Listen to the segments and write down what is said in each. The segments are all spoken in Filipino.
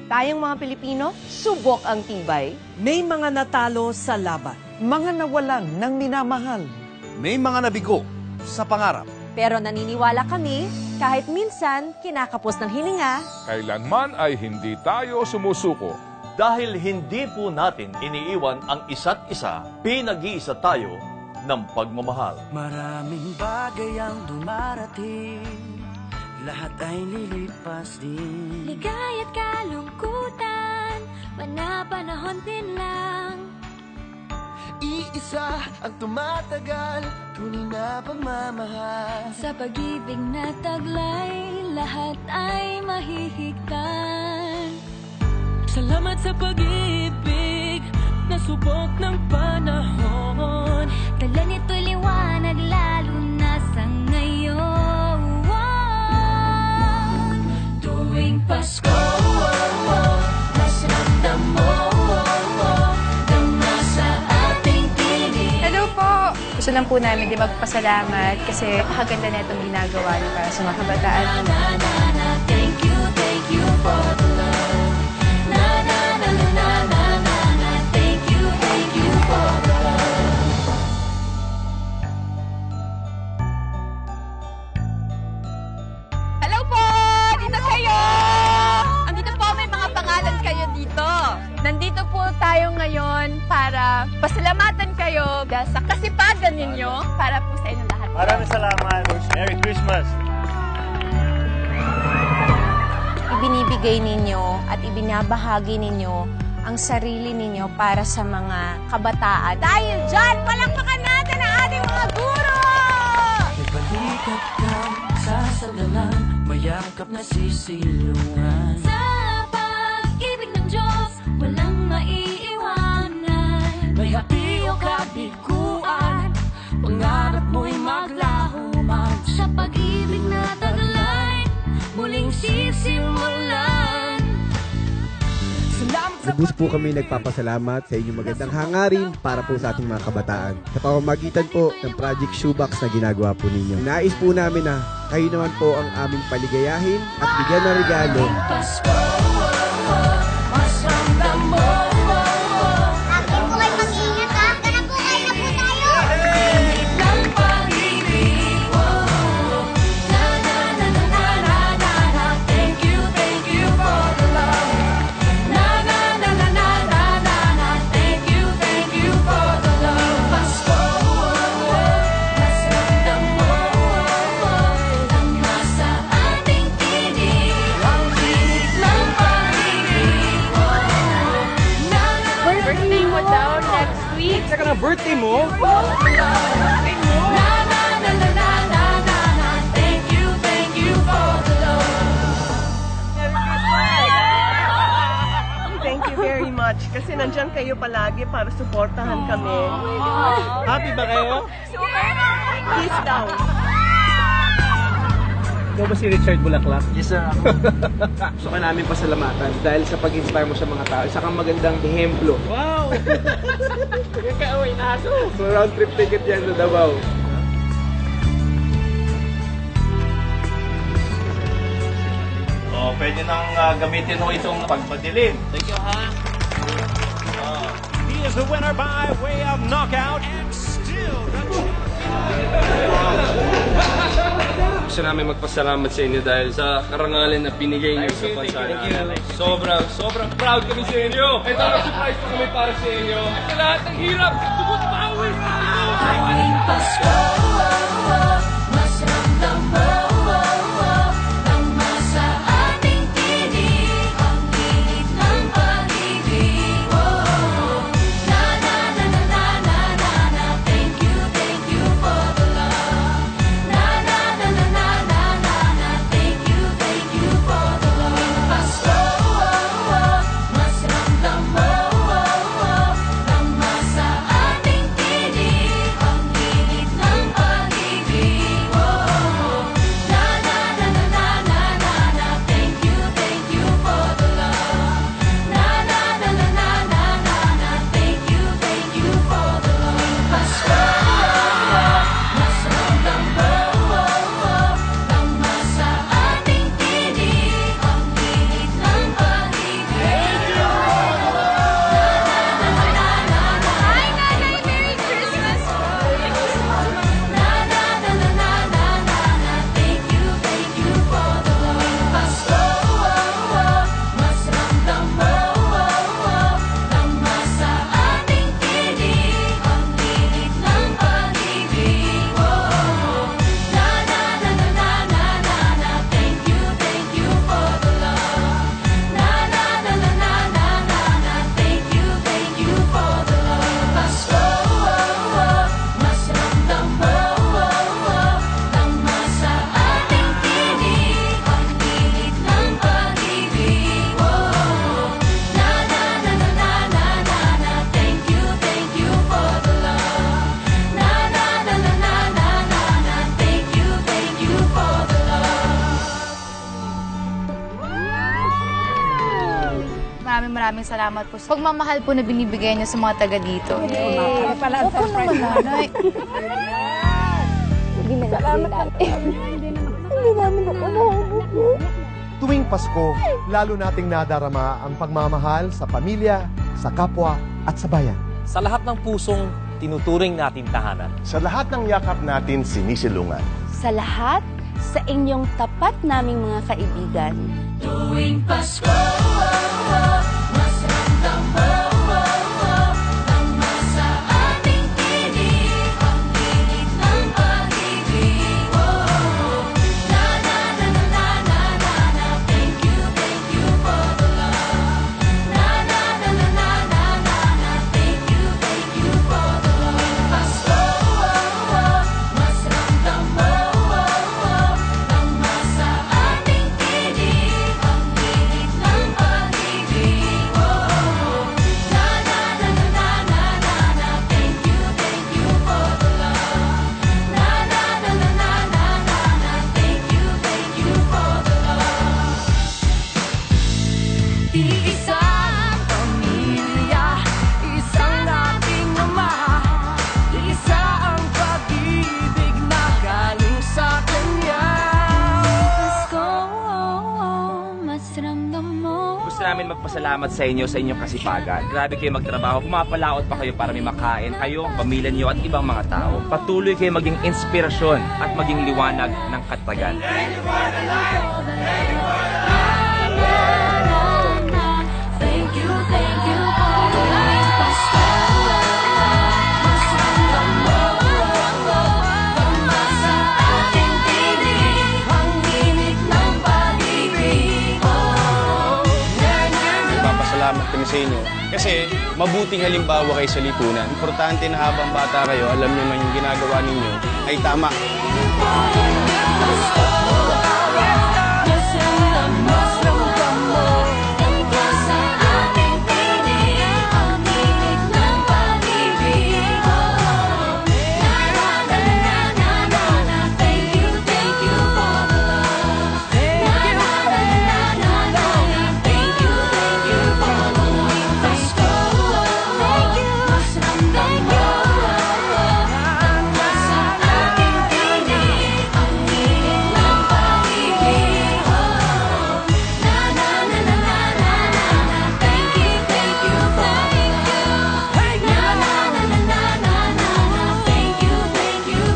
Tayong mga Pilipino, subok ang tibay. May mga natalo sa laban. Mga nawalan ng minamahal. May mga nabigo sa pangarap. Pero naniniwala kami, kahit minsan kinakapos ng hininga, Kailanman ay hindi tayo sumusuko. Dahil hindi po natin iniiwan ang isa't isa, pinag-iisa tayo ng pagmamahal. Maraming bagay ang dumarating, lahat ay lilipas din. Ligaya't kalungkutan, panapanahon din lang. Iisa ang tumatagal, tunay na pagmamahal. Sa pag-ibig na taglay, lahat ay mahihigtan. Salamat sa pag-ibig na subok ng panahon. Dala nito'y liwanag lalo na sa ngayon. Tuwing Pasko, mas ramdam mo ang nasa ating tinig. Hello po! Gusto lang po namin di magpasalamat kasi napakaganda na itong ginagawa niyo para sa mga kabataan. Thank you for the love. Thank you for the love. hello po! Dito kayo! Andito po, may mga pangalan kayo dito. Nandito po tayo ngayon para pasalamatan kayo dahil sa kasipagan ninyo para po sa inyong lahat. Maraming salamat. Merry Christmas. Ibinibigay ninyo at ibinabahagi ninyo ang sarili ninyo para sa mga kabataan. Dahil dyan, palakpakan natin ang ating mga guro! May balikat kang sasadalan, mayakap na sisilungan. Sa pag-ibig ng Diyos, walang maiiwanan. May hapi o kabiguan, pangarap mo'y maglaho man. Sa pag-ibig na taglay, muling sisimulan. Lubos po kami nagpapasalamat sa inyong magandang hangarin para po sa ating mga kabataan. Sa pamamagitan po ng Project Shoebox na ginagawa po ninyo. Nais po namin na kayo naman po ang aming paligayahin at bigyan ng regalo. Pasko, mas ramdam mo. Akin po kayo mag-iingat ha. Tara po kayo na po tayo. Ng pag-ibig. Na na na na na na na na. Thank you for the love. Na na na na na na na na. Thank you for the love. Pasko, mas ramdam mo ang nasa ating tinig. Ang tinig ng pag-ibig. Birthday mo daw next week. Saka na birthday mo? Na na na na na na na na. Thank you for the love. Thank you very much. Kasi nandyan kayo palagi para suportahan kami. Happy ba kayo? Kiss daw. Ikaw ba si Richard Bulaklak? Yes, sir. Gusto ka namin pasalamatan dahil sa pag-inspire mo sa mga tao. Isa kang magandang ehemplo. Wow! Kaaway na aso. So, round trip ticket yan sa Davao. Pwede nang gamitin mo itong pagpadilim. Thank you, ha? He is the winner by way of knockout and still the Gusto namin magpasalamat sa inyo dahil sa karangalan na binigay niyo sa bansa namin. Sobrang proud kami sa inyo. Ito ang surprise pa kami para sa inyo. Sa lahat ng hirap, tubot pawis! Tuwing Pasko, mas ramdam mo ang nasa ating tinig. Ang tinig ng pag-ibig. Na na na na na na na na. Thank you for the love. Na na na na na na na na. Thank you for the love. Pasko, mas ramdam mo ang nasa ating tinig. Ang tinig ng pag-ibig. maraming salamat po sa pagmamahal po na binibigay niyo sa mga taga dito. Opo naman, nanay. Hindi na salamat. Hindi namin Tuwing Pasko, lalo nating nadarama ang pagmamahal sa pamilya, sa kapwa at sa bayan. Sa lahat ng pusong tinuturing natin tahanan. Sa lahat ng yakap natin sinisilungan. Sa lahat, sa inyong tapat naming mga kaibigan. Tuwing Pasko, mas ramdam mo ang masa aming tinig, ang init ng pag-ibig. Na na na na na na na na, thank you for the love. Na na na na na na na na, thank you for the love. Pasko, mas ramdam mo ang masa aming tinig, ang init ng pag-ibig. Na na na na na na na na, thank you for the love. Na na na na na na na na, thank you for the love. Iisang pamilya, isang ating ama, isa ang pag-ibig na galing sa Kanya. Pasko, mas ramdam mo. Gusto namin magpasalamat sa inyo sa inyong kasipagan. Grabe kayo magtrabaho, pumapalaot pa kayo para may makain kayo, pamilya niyo at ibang mga tao. Patuloy kayo maging inspirasyon at maging liwanag ng Katagan. Thank you for the life. Pasko, mas ramdam mo ang masa ating tinig, ang init ng pag-ibig. Nagpapasalamat kami sa inyo kasi mabuting halimbawa kayo sa lipunan. Importante na habang bata kayo, alam niyo na yung ginagawa ninyo ay tama. Mas ramdam mo ang masa ating tinig, ang init ng pag-ibig. Na na na na na na na, thank you for the love. Na na na na na na na, thank you for the love. Pasko, mas ramdam mo ang masa ating tinig, ang init ng pag-ibig. Na na na na na na na na, thank you for the love. Na na na na na na na na, thank you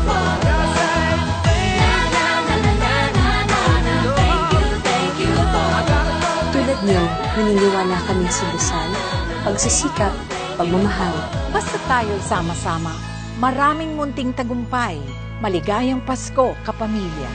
for the love. Na na na na na na na na, thank you for the love. Tulad niyo, naniniwala kami sa dasal, pagsisikap, pagmamahal. Basta tayo sama-sama, maraming munting tagumpay. Maligayang Pasko, kapamilya.